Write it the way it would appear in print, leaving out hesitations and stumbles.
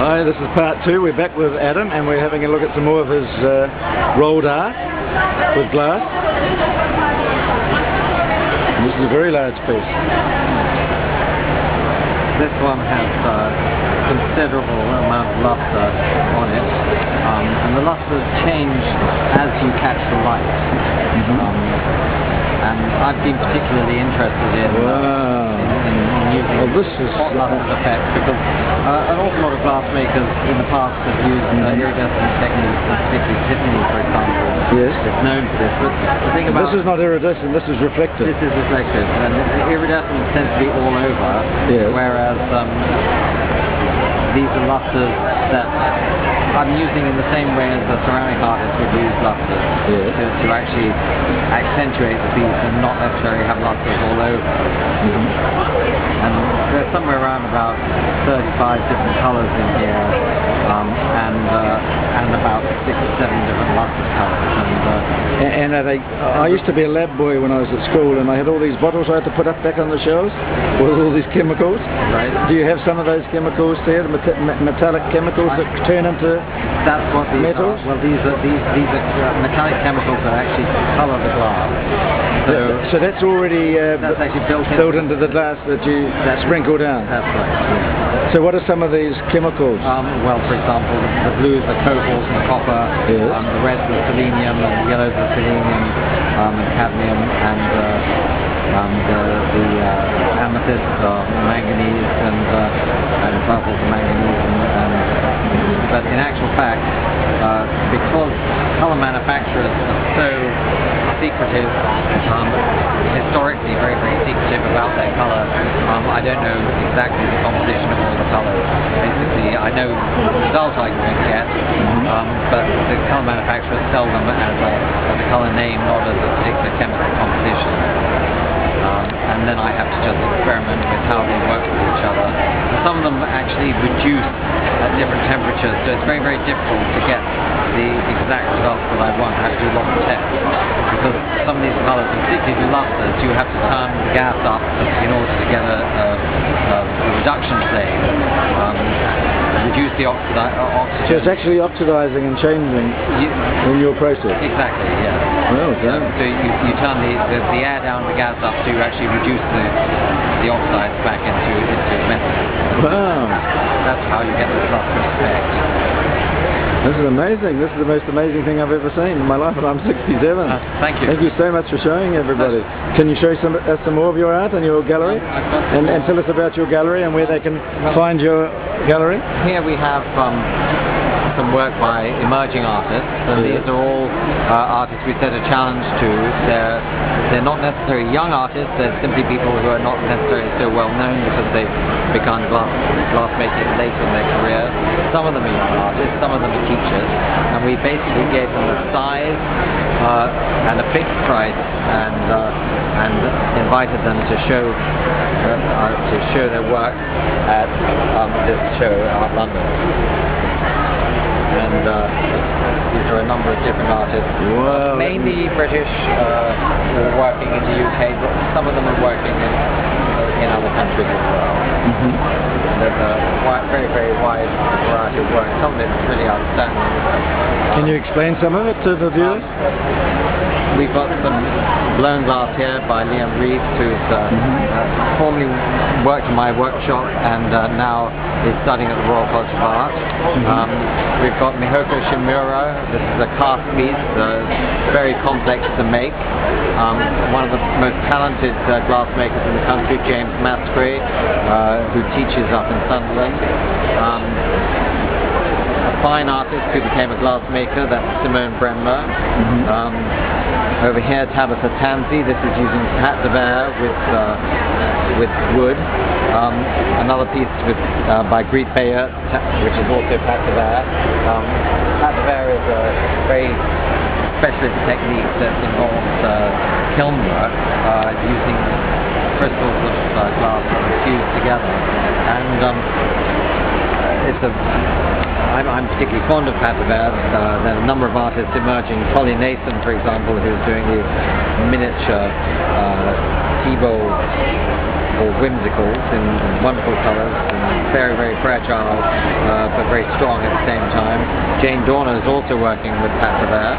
Hi, this is part 2. We're back with Adam and we're having a look at some more of his rolled art with glass. And this is a very large piece. This one has considerable amount of luster on it, and the luster changes as you catch the light. And I've been particularly interested in using hot luster effects because an awful lot of glass makers in the past have used iridescent techniques, particularly Tiffany, for example. Yes. It's known for this. But the thing about this is not iridescent, this is reflective. This is reflective, and iridescent tends to be all over, yes. Whereas these are lusters that I'm using in the same way as a ceramic artist would use lusters, yes. to actually accentuate the piece and not necessarily have lusters all over. And there's somewhere around about 35 different colours in here, and about 6 or 7 different luster colours. And I used to be a lab boy when I was at school, and I had all these bottles I had to put up back on the shelves with all these chemicals. Right. Do you have some of those chemicals there, the metallic chemicals that turn into metals? Well, these are metallic chemicals that actually colour the glass. So that's already that's actually built into the glass that you sprinkle down. That's right. Yeah. So what are some of these chemicals? Well, for example, the blues are cobalt and copper, yes. The reds are selenium, and the yellows are selenium and cadmium, and the amethysts are manganese, and purples are manganese. But in actual fact, because color manufacturers are so secretive, historically very, very secretive about their color, I don't know exactly the composition of all the colors. Basically, I know the result I'm going to get, but the color manufacturers sell them as a color name, not as a particular chemical composition. And then I have to just experiment with how they work with each other. And some of them actually reduce at different temperatures, so it's very, very difficult to get the exact results that I want. I have to do lots of tests, because some of these colours, and particularly the lusters, you have to turn the gas up in order to get a reduction stage, reduce the oxygen. So it's actually oxidizing and changing in your process? Exactly, yeah. Well done. So you turn the air down, the gas up, to actually reduce the oxides back into metal. Wow. That's how you get this luster effect. This is amazing. This is the most amazing thing I've ever seen in my life, and I'm 67. Thank you. Thank you so much for showing everybody. Can you show us some more of your art and your gallery? And tell us about your gallery and where they can find your gallery? Here we have some work by emerging artists, and these are all artists we set a challenge to. They're not necessarily young artists, they're simply people who are not necessarily so well known because they've begun glass making late in their career. Some of them are young artists, some of them are teachers, and we basically gave them a size and a fixed price, and invited them to show their work at this show at London. And these are a number of different artists, mainly British, who are working in the UK, but some of them are working in other countries as well. There's a very, very wide variety of work. Some of it's really outstanding. Can you explain some of it to the viewers? We've got some blown glass here by Liam Reeves, who's formerly worked in my workshop and now is studying at the Royal College of Art. We've got Mihoko Shimura. This is a cast piece, very complex to make. One of the most talented glass makers in the country, James Mascray, who teaches up in Sunderland. A fine artist who became a glass maker, that's Simone Bremner. Over here, Tabitha Tansey. This is using pâte de verre with wood. Another piece by Griet Bayer, which is also pâte de verre. Pâte de verre is a very specialist technique that involves kiln work, using crystals of glass fused together. And I'm particularly fond of pâte de verre. There are a number of artists emerging. Polly Nason, for example, who's doing these miniature tea bowls or whimsicals in wonderful colours and very, very fragile but very strong at the same time. Jane Dorner is also working with Pataver.